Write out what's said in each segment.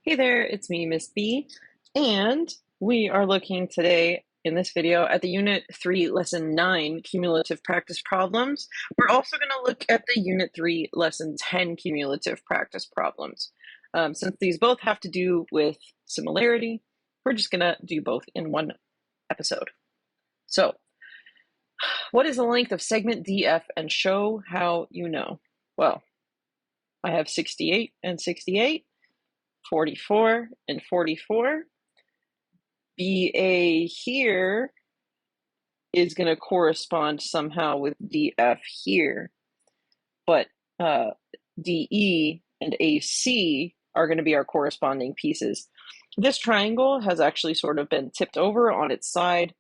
Hey there, it's me, Miss B, and we are looking today in this video at the Unit 3, Lesson 9 cumulative practice problems. We're also going to look at the Unit 3, Lesson 10 cumulative practice problems. Since these both have to do with similarity, we're just going to do both in one episode. So, what is the length of segment DF and show how you know? Well, I have 68 and 68. 44 and 44. BA here is going to correspond somehow with DF here, but DE and AC are going to be our corresponding pieces. This triangle has actually sort of been tipped over on its side.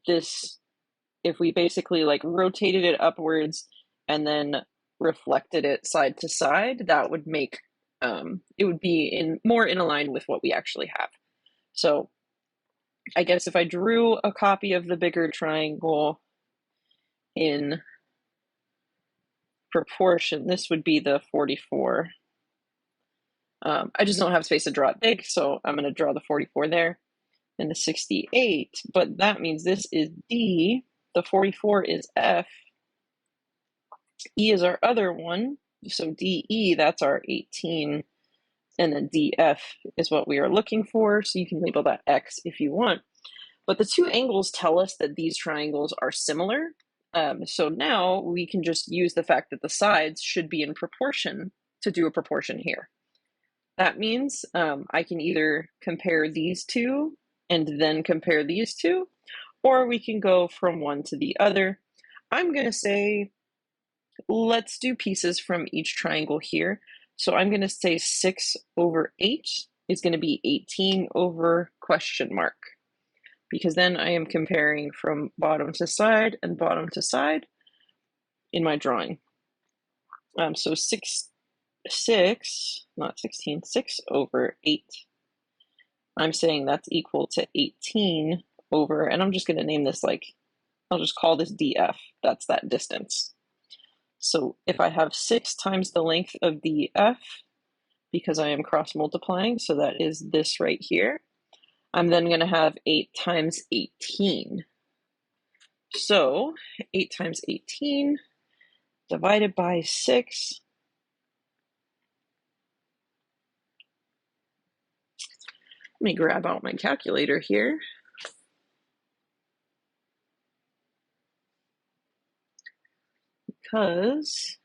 If we basically like rotated it upwards and then reflected it side to side, that would make it would be more in line with what we actually have. So I guess if I drew a copy of the bigger triangle in proportion, this would be the 44. I just don't have space to draw it big, so I'm going to draw the 44 there and the 68, but that means this is D, the 44 is F, E is our other one, so DE, that's our 18, and then DF is what we are looking for, so you can label that X if you want. But the two angles tell us that these triangles are similar, so now we can just use the fact that the sides should be in proportion to do a proportion here. That means I can either compare these two and then compare these two, or we can go from one to the other. I'm going to say, let's do pieces from each triangle here. So I'm going to say 6 over 8 is going to be 18 over question mark, because then I am comparing from bottom to side and bottom to side in my drawing. So 6, not 16, 6 over 8. I'm saying that's equal to 18 over, and I'm just going to name this I'll just call this DF. That's that distance. So if I have 6 times the length of DF, because I am cross multiplying, so that is this right here, I'm then going to have 8 times 18. So 8 times 18 divided by 6. Let me grab out my calculator here. Because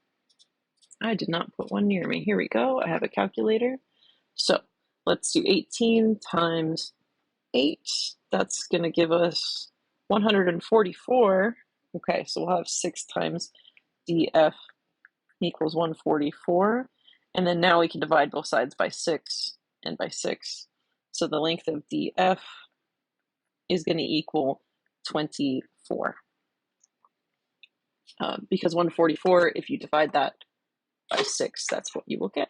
I did not put one near me. Here we go. I have a calculator. So let's do 18 times 8. That's going to give us 144. Okay, so we'll have 6 times DF equals 144. And then now we can divide both sides by 6 and by 6. So the length of DF is going to equal 24. Because 144, if you divide that by 6, that's what you will get.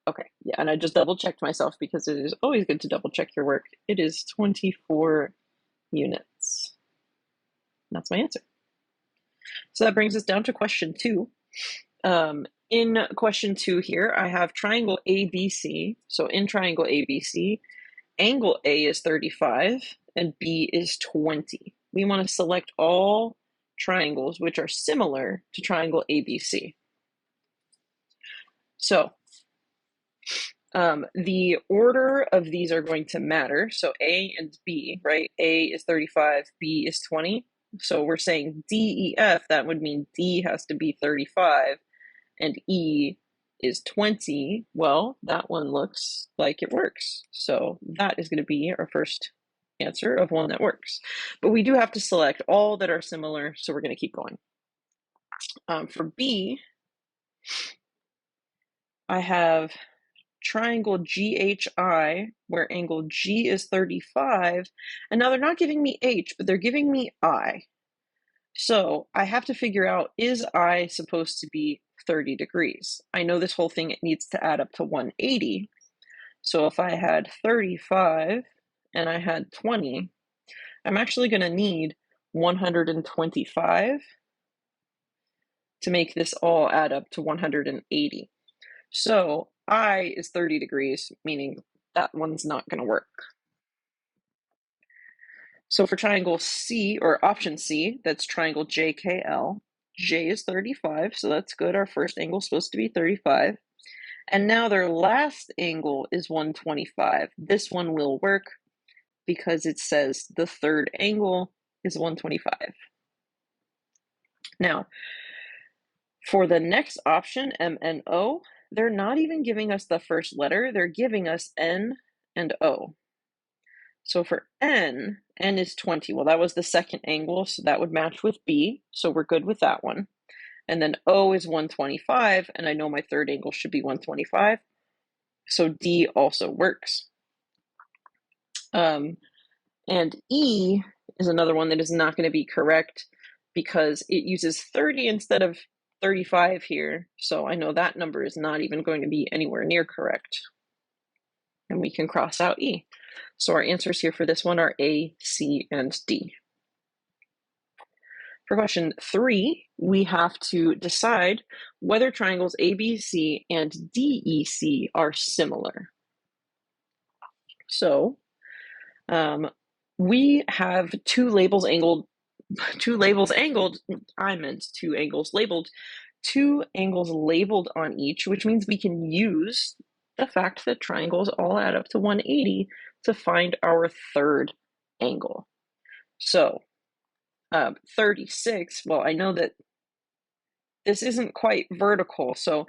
Okay, yeah, and I just double checked myself because it is always good to double check your work. It is 24 units. That's my answer. So that brings us down to question 2. In question 2 here, I have triangle ABC. So in triangle ABC, angle A is 35 and B is 20. We want to select all triangles which are similar to triangle ABC. So the order of these are going to matter. So A and B, right? A is 35, B is 20. So we're saying DEF, that would mean D has to be 35 and E is 20. Well, that one looks like it works. So that is going to be our first answer of one that works. But we do have to select all that are similar, so we're going to keep going. For B, I have triangle GHI, where angle G is 35, and now they're not giving me H, but they're giving me I. So I have to figure out, is I supposed to be 30 degrees? I know this whole thing, it needs to add up to 180. So if I had 35 and I had 20, I'm actually going to need 125 to make this all add up to 180. So I is 30 degrees, meaning that one's not going to work. So for triangle C, or option C, that's triangle JKL, J is 35, so that's good. Our first angle is supposed to be 35. And now their last angle is 125. This one will work because it says the third angle is 125. Now, for the next option, MNO, they're not even giving us the first letter. They're giving us N and O. So for N is 20. Well, that was the second angle, so that would match with B. So we're good with that one. And then O is 125, and I know my third angle should be 125. So D also works. And E is another one that is not going to be correct because it uses 30 instead of 35 here. So I know that number is not even going to be anywhere near correct. And we can cross out E. So our answers here for this one are A, C, and D. For question 3, we have to decide whether triangles ABC and DEC are similar. So we have two angles labeled on each, which means we can use the fact that triangles all add up to 180 to find our third angle. So 36, well, I know that this isn't quite vertical, so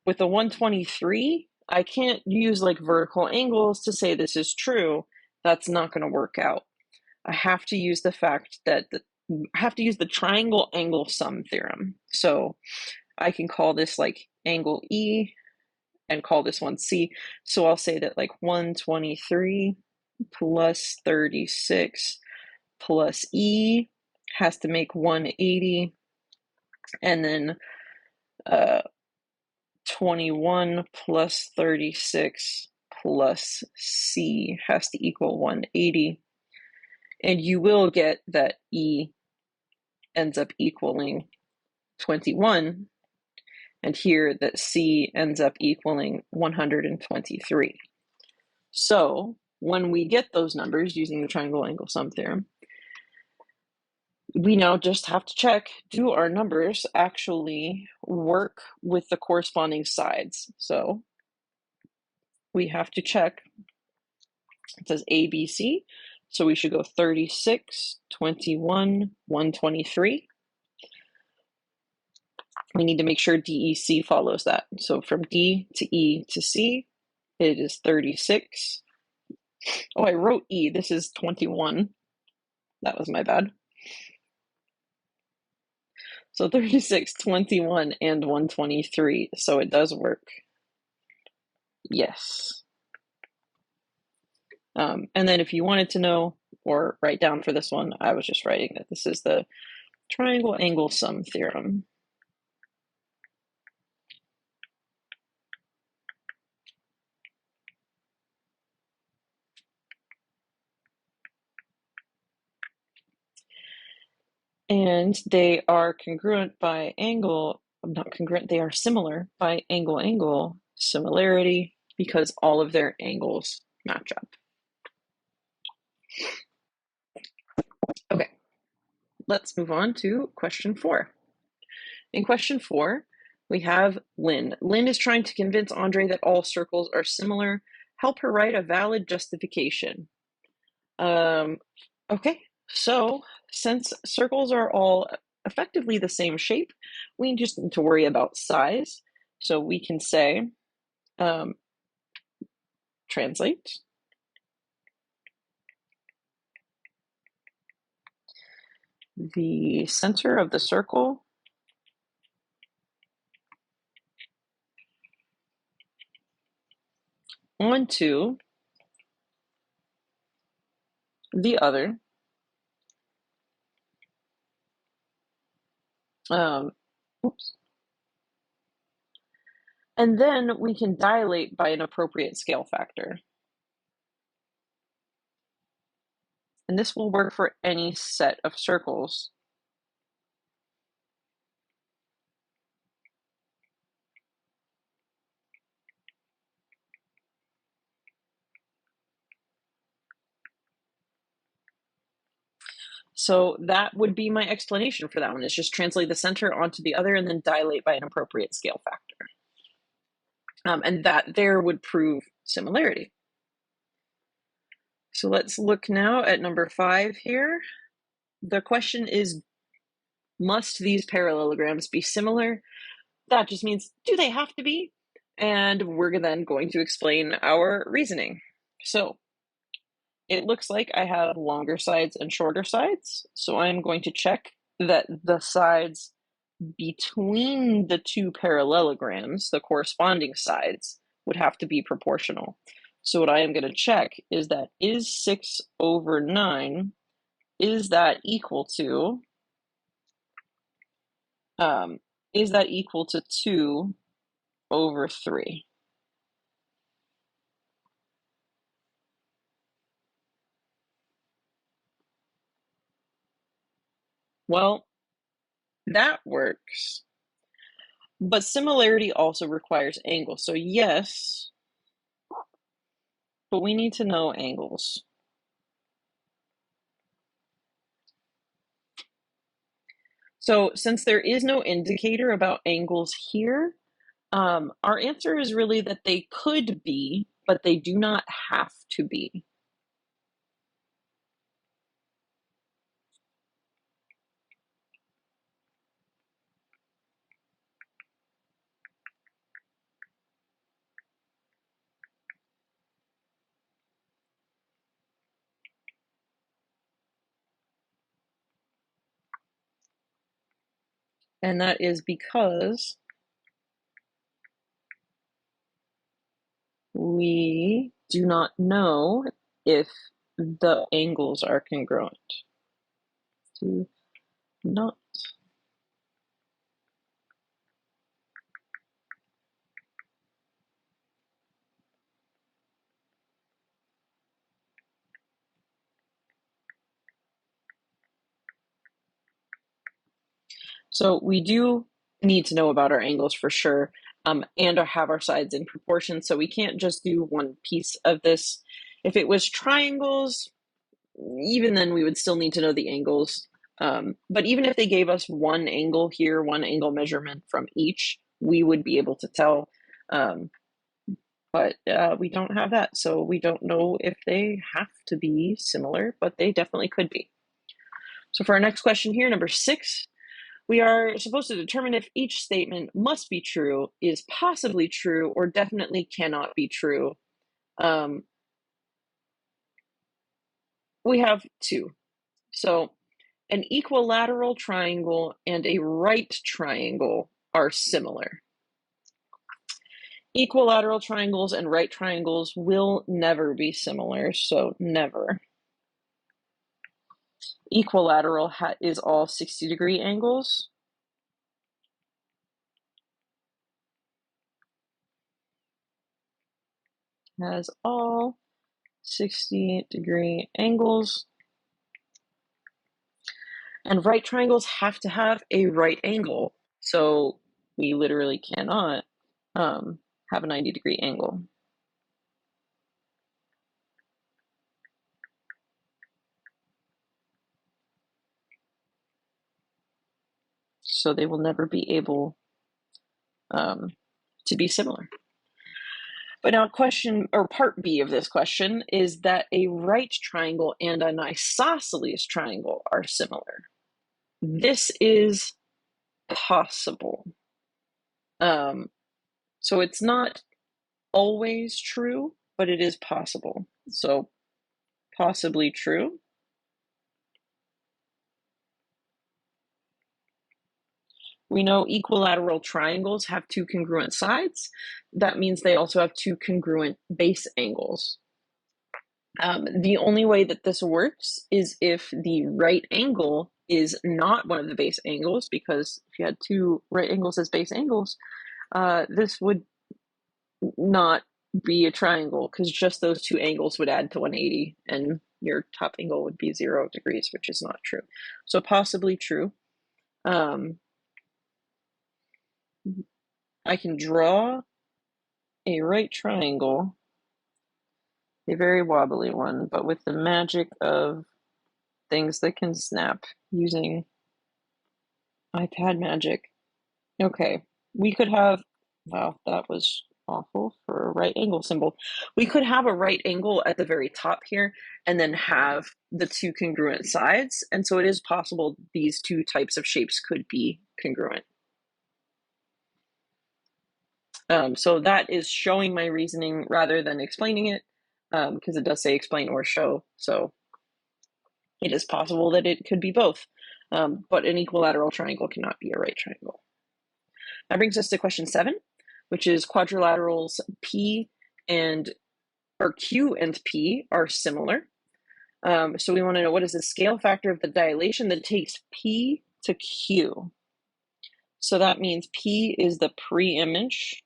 with the 123, I can't use like vertical angles to say this is true. That's not going to work out. I have to use the fact that I have to use the triangle angle sum theorem. So I can call this like angle E and call this one C. So I'll say that like 123 plus 36 plus E has to make 180, and then 21 plus 36 plus C has to equal 180. And you will get that E ends up equaling 21, and here that C ends up equaling 123. So when we get those numbers using the triangle angle sum theorem, we now just have to check, do our numbers actually work with the corresponding sides? So we have to check. It says ABC, so we should go 36, 21, 123. We need to make sure DEC follows that. So from D to E to C, it is 36. Oh, I wrote E. This is 21. That was my bad. So 36, 21, and 123. So it does work. Yes. And then if you wanted to know or write down for this one, I was just writing that this is the triangle angle sum theorem. And they are congruent by angle, not congruent, they are similar by angle similarity because all of their angles match up. Okay, let's move on to question 4. In question 4, we have Lynn. Lynn is trying to convince Andre that all circles are similar. Help her write a valid justification. Okay, so since circles are all effectively the same shape, we just need to worry about size. So we can say, translate. The center of the circle onto the other. Oops. And then we can dilate by an appropriate scale factor. And this will work for any set of circles. So that would be my explanation for that one, is just translate the center onto the other and then dilate by an appropriate scale factor. And that there would prove similarity. So let's look now at number 5 here. The question is, must these parallelograms be similar? That just means, do they have to be? And we're then going to explain our reasoning. So it looks like I have longer sides and shorter sides. So I'm going to check that the sides between the two parallelograms, the corresponding sides, would have to be proportional. So what I am going to check is that is 6 over 9, is that equal to 2 over 3? Well, that works. But similarity also requires angles. So yes, but we need to know angles. So since there is no indicator about angles here, our answer is really that they could be, but they do not have to be. And that is because we do not know if the angles are congruent. Do not. So we do need to know about our angles for sure, and have our sides in proportion. So we can't just do one piece of this. If it was triangles, even then we would still need to know the angles. But even if they gave us one angle here, one angle measurement from each, we would be able to tell. But we don't have that, so we don't know if they have to be similar, but they definitely could be. So for our next question here, number 6, we are supposed to determine if each statement must be true, is possibly true, or definitely cannot be true. We have 2. So an equilateral triangle and a right triangle are similar. Equilateral triangles and right triangles will never be similar, so never. Equilateral is all 60-degree angles. Has all 60-degree angles. And right triangles have to have a right angle. So we literally cannot have a 90-degree angle. So they will never be able to be similar. But now question, or part B of this question, is that a right triangle and an isosceles triangle are similar. This is possible. So it's not always true, but it is possible. So possibly true. We know equilateral triangles have 2 congruent sides. That means they also have 2 congruent base angles. The only way that this works is if the right angle is not one of the base angles, because if you had 2 right angles as base angles, this would not be a triangle, because just those 2 angles would add to 180, and your top angle would be 0 degrees, which is not true. So possibly true. I can draw a right triangle, a very wobbly one, but with the magic of things that can snap using iPad magic. Okay, we could have, wow, that was awful for a right angle symbol. We could have a right angle at the very top here and then have the two congruent sides. And so it is possible these two types of shapes could be congruent. So that is showing my reasoning rather than explaining it, because it does say explain or show. So it is possible that it could be both, but an equilateral triangle cannot be a right triangle. That brings us to question 7, which is quadrilaterals P and or Q and P are similar. So we want to know, what is the scale factor of the dilation that takes P to Q? So that means P is the pre-image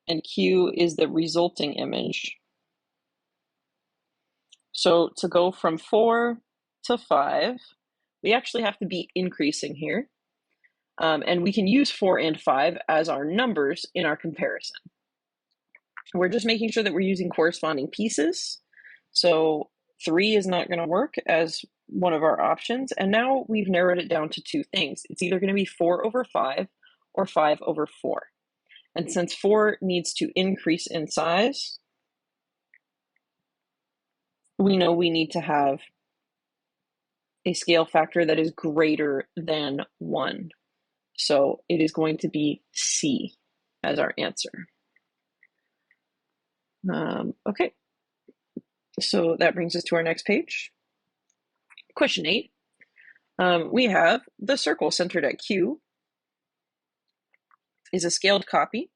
and Q is the resulting image. So to go from 4 to 5, we actually have to be increasing here. And we can use 4 and 5 as our numbers in our comparison. We're just making sure that we're using corresponding pieces. So 3 is not going to work as one of our options. And now we've narrowed it down to 2 things. It's either going to be 4 over 5 or 5 over 4. And since 4 needs to increase in size, we know we need to have a scale factor that is greater than 1. So it is going to be C as our answer. Okay, so that brings us to our next page. Question 8. We have the circle centered at Q is a scaled copy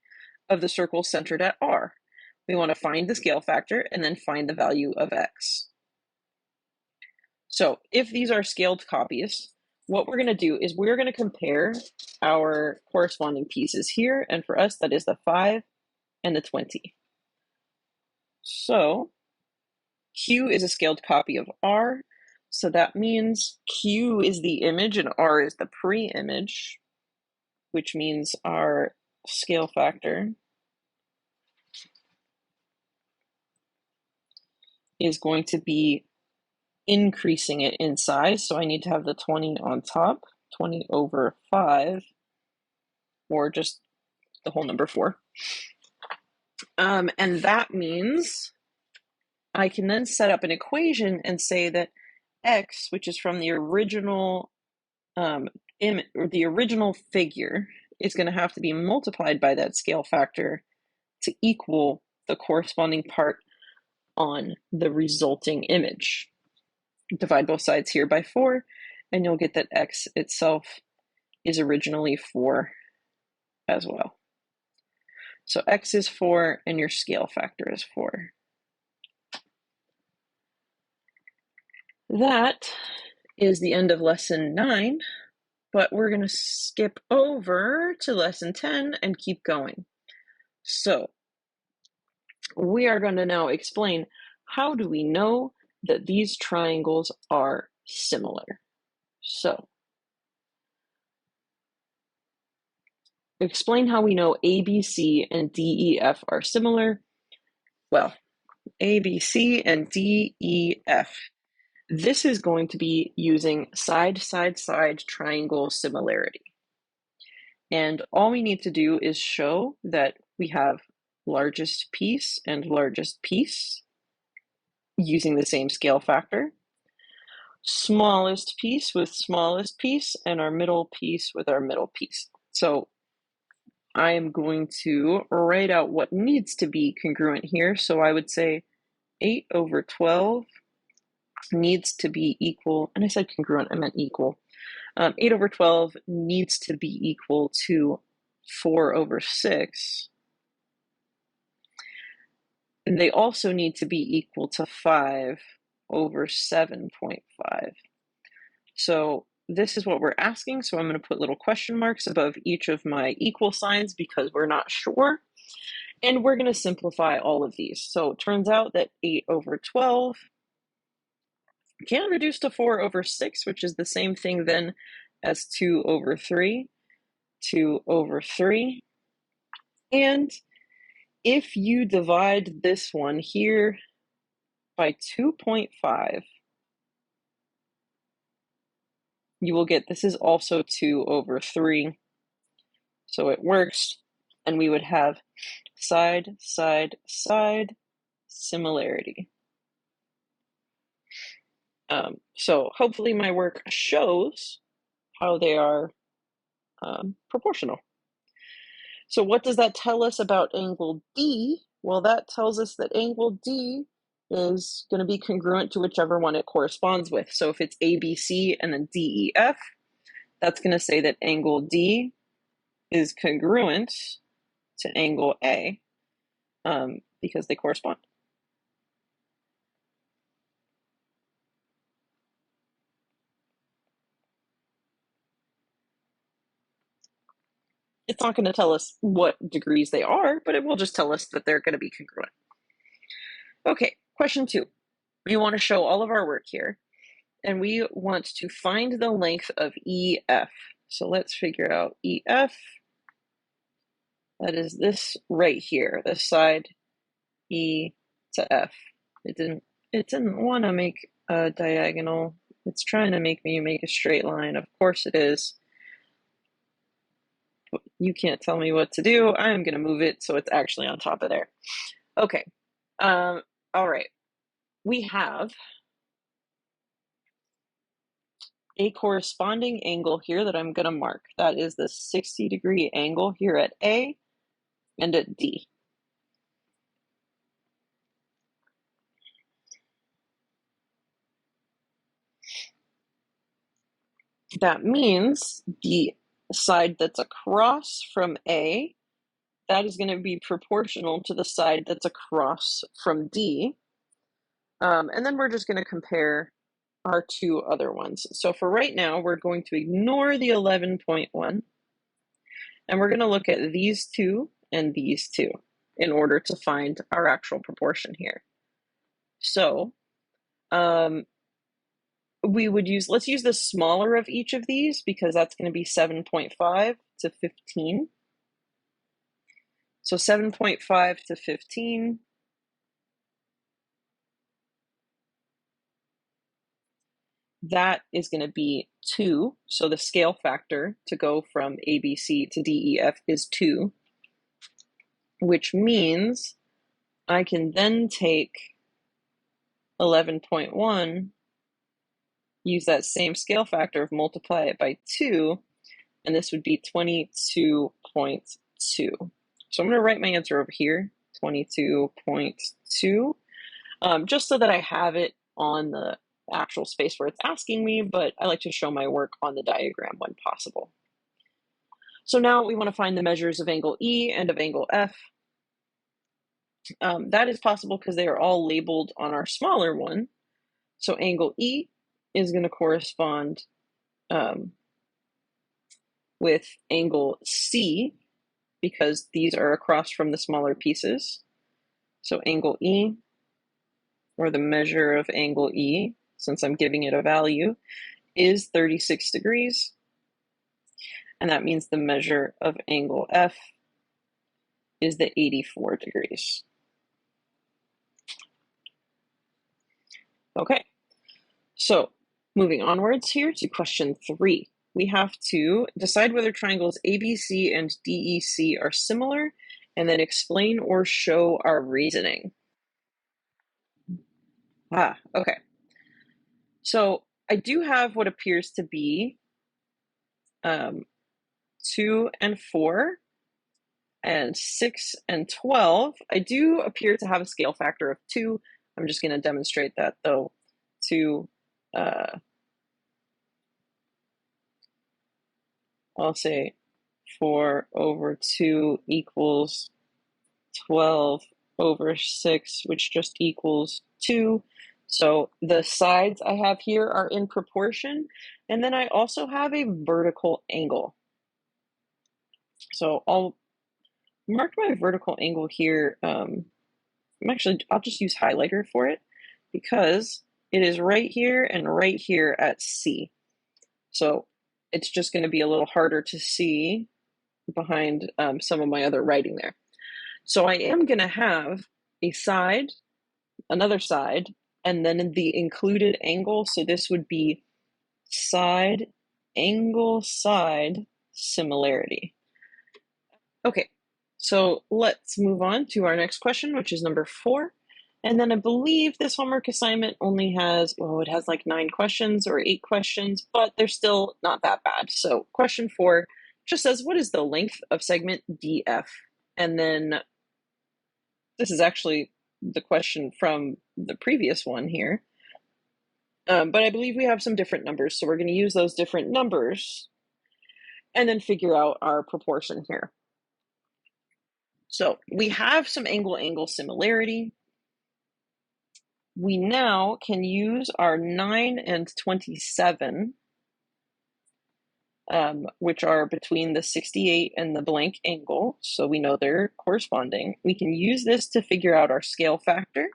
of the circle centered at R. We want to find the scale factor and then find the value of X. So if these are scaled copies, what we're going to do is we're going to compare our corresponding pieces here. And for us, that is the 5 and the 20. So Q is a scaled copy of R. So that means Q is the image and R is the pre-image, which means our scale factor is going to be increasing it in size. So I need to have the 20 on top, 20 over 5, or just the whole number 4. And that means I can then set up an equation and say that X, which is from the original image or the original figure, is going to have to be multiplied by that scale factor to equal the corresponding part on the resulting image. Divide both sides here by 4, and you'll get that X itself is originally 4 as well. So X is 4 and your scale factor is 4. That is the end of lesson 9, but we're going to skip over to lesson 10 and keep going. So we are going to now explain, how do we know that these triangles are similar? So explain how we know ABC and DEF are similar. Well, ABC and DEF. This is going to be using side-side-side triangle similarity. And all we need to do is show that we have largest piece and largest piece using the same scale factor, smallest piece with smallest piece, and our middle piece with our middle piece. So I am going to write out what needs to be congruent here. So I would say 8 over 12 needs to be equal, and I said congruent, I meant equal. 8 over 12 needs to be equal to 4 over 6. And they also need to be equal to 5 over 7.5. So this is what we're asking. So I'm going to put little question marks above each of my equal signs because we're not sure. And we're going to simplify all of these. So it turns out that 8 over 12 can reduce to 4 over 6, which is the same thing then as 2 over 3, 2 over 3. And if you divide this one here by 2.5, you will get this is also 2 over 3. So it works, and we would have side, side, side similarity. So hopefully my work shows how they are proportional. So what does that tell us about angle D? Well, that tells us that angle D is going to be congruent to whichever one it corresponds with. So if it's ABC and then DEF, that's going to say that angle D is congruent to angle A because they correspond. It's not going to tell us what degrees they are, but it will just tell us that they're going to be congruent. Okay, question 2. We want to show all of our work here, and we want to find the length of EF. So let's figure out EF. That is this right here, this side E to F. It didn't want to make a diagonal. It's trying to make me make a straight line. Of course it is. You can't tell me what to do. I'm going to move it so it's actually on top of there. Okay. All right. We have a corresponding angle here that I'm going to mark. That is the 60-degree angle here at A and at D. That means the side that's across from A, that is going to be proportional to the side that's across from D. And then we're just going to compare our two other ones. So for right now, we're going to ignore the 11.1, and we're going to look at these two and these two in order to find our actual proportion here. So we would use, let's use the smaller of each of these because that's going to be 7.5 to 15. So 7.5 to 15. That is going to be 2. So the scale factor to go from ABC to DEF is 2, which means I can then take 11.1, use that same scale factor of multiply it by 2, and this would be 22.2. So I'm going to write my answer over here, 22.2, just so that I have it on the actual space where it's asking me, but I like to show my work on the diagram when possible. So now we want to find the measures of angle E and of angle F. That is possible because they are all labeled on our smaller one. So angle E is going to correspond with angle C because these are across from the smaller pieces. So angle E, or the measure of angle E, since I'm giving it a value, is 36 degrees. And that means the measure of angle F is the 84 degrees. Okay, so moving onwards here to question 3. We have to decide whether triangles ABC and DEC are similar, and then explain or show our reasoning. Okay. So I do have what appears to be 2 and 4, and 6 and 12. I do appear to have a scale factor of 2. I'm just going to demonstrate that though. 2, I'll say 4 over 2 equals 12 over 6, which just equals 2. So the sides I have here are in proportion. And then I also have a vertical angle. So I'll mark my vertical angle here. I'll just use highlighter for it because it is right here and right here at C. So it's just going to be a little harder to see behind some of my other writing there. So I am going to have a side, another side, and then the included angle. So this would be side angle side similarity. Okay, so let's move on to our next question, which is number 4. And then I believe this homework assignment only has, oh, it has like 9 questions or 8 questions, but they're still not that bad. So question 4 just says, what is the length of segment DF? And then this is actually the question from the previous one here. But I believe we have some different numbers, so we're going to use those different numbers and then figure out our proportion here. So we have some angle-angle similarity. We now can use our 9 and 27, which are between the 68 and the blank angle, so we know they're corresponding. We can use this to figure out our scale factor.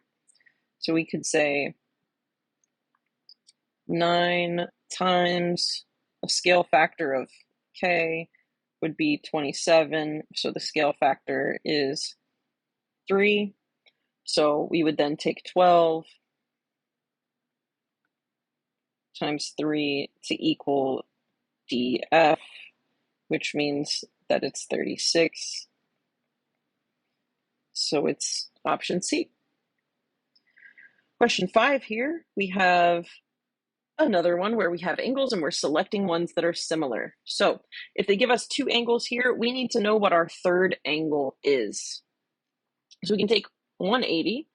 So we could say 9 times a scale factor of k would be 27, so the scale factor is 3. So we would then take 12 times 3 to equal df, which means that it's 36. So it's option C. Question 5 here, we have another one where we have angles and we're selecting ones that are similar. So if they give us 2 angles here, we need to know what our third angle is. So we can take 180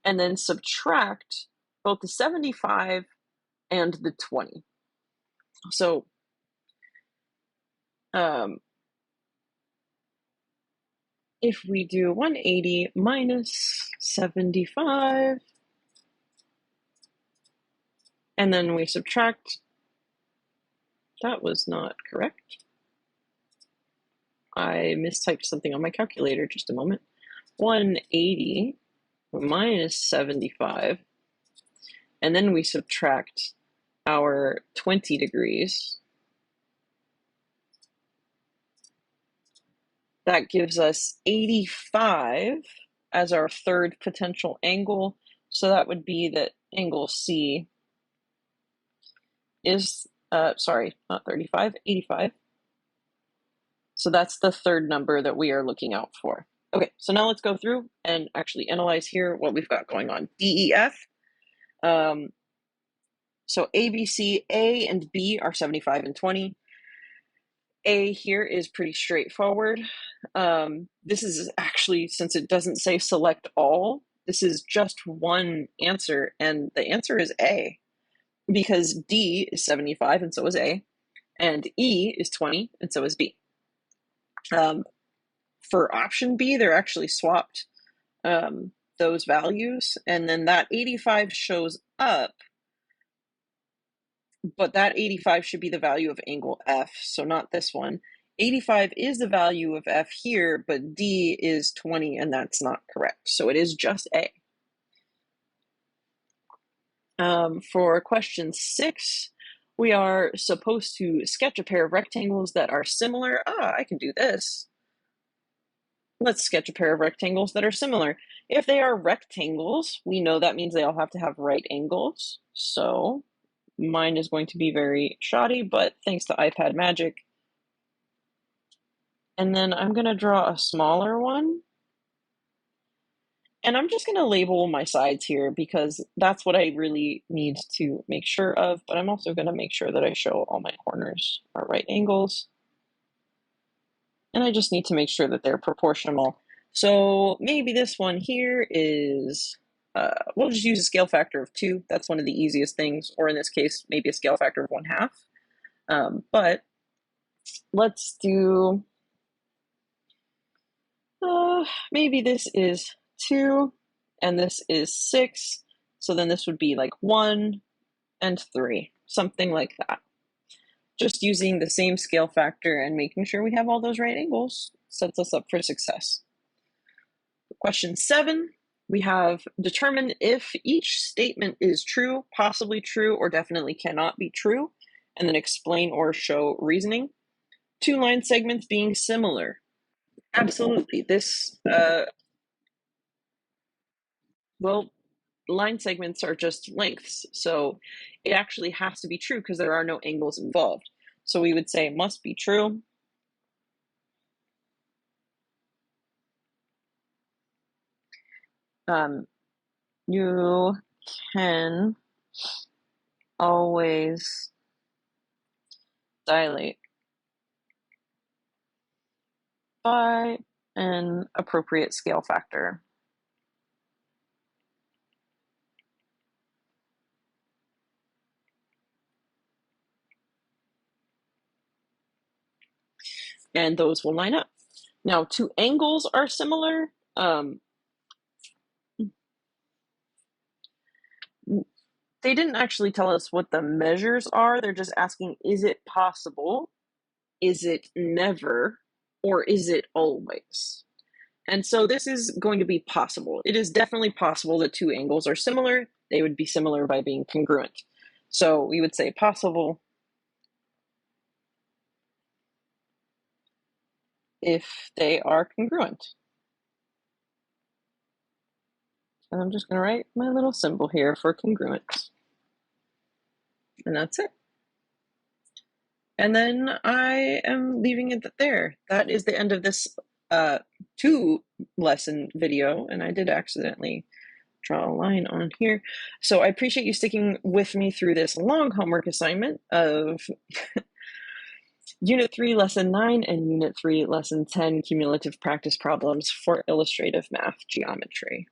and then subtract both the 75 and the 20. So if we do 180 minus 75, and then we subtract, that was not correct. I mistyped something on my calculator, just a moment. 180 minus 75, and then we subtract our 20 degrees. That gives us 85 as our third potential angle. So that would be that angle C is, sorry, not 35, 85. So that's the third number that we are looking out for. Okay, so now let's go through and actually analyze here what we've got going on. DEF. So A, B, C, A, and B are 75 and 20. A here is pretty straightforward. This is actually, since it doesn't say select all, this is just one answer, and the answer is A, because D is 75 and so is A, and E is 20 and so is B. For option B, they're actually swapped those values, and then that 85 shows up, but that 85 should be the value of angle F, so not this one. 85 is the value of F here, but D is 20, and that's not correct. So it is just A. For question 6, we are supposed to sketch a pair of rectangles that are similar. I can do this. Let's sketch a pair of rectangles that are similar. If they are rectangles, we know that means they all have to have right angles. So mine is going to be very shoddy, but thanks to iPad magic. And then I'm going to draw a smaller one. And I'm just going to label my sides here because that's what I really need to make sure of. But I'm also going to make sure that I show all my corners are right angles. And I just need to make sure that they're proportional. So maybe this one here is, we'll just use a scale factor of 2. That's one of the easiest things. Or in this case, maybe a scale factor of 1/2. But let's do, maybe this is 2 and this is 6. So then this would be like 1 and 3, something like that. Just using the same scale factor and making sure we have all those right angles sets us up for success. Question 7, we have determine if each statement is true, possibly true, or definitely cannot be true, and then explain or show reasoning. 2 line segments being similar. Absolutely. This, well, line segments are just lengths, so it actually has to be true because there are no angles involved. So we would say must be true. You can always dilate by an appropriate scale factor. And those will line up. Now, two angles are similar. They didn't actually tell us what the measures are. They're just asking, is it possible? Is it never? Or is it always? And so this is going to be possible. It is definitely possible that two angles are similar. They would be similar by being congruent. So we would say possible if they are congruent. And I'm just going to write my little symbol here for congruent. And that's it. And then I am leaving it there. That is the end of this 2-lesson video, and I did accidentally draw a line on here. So I appreciate you sticking with me through this long homework assignment of Unit 3, Lesson 9, and Unit 3, Lesson 10, Cumulative Practice Problems for Illustrative Math Geometry.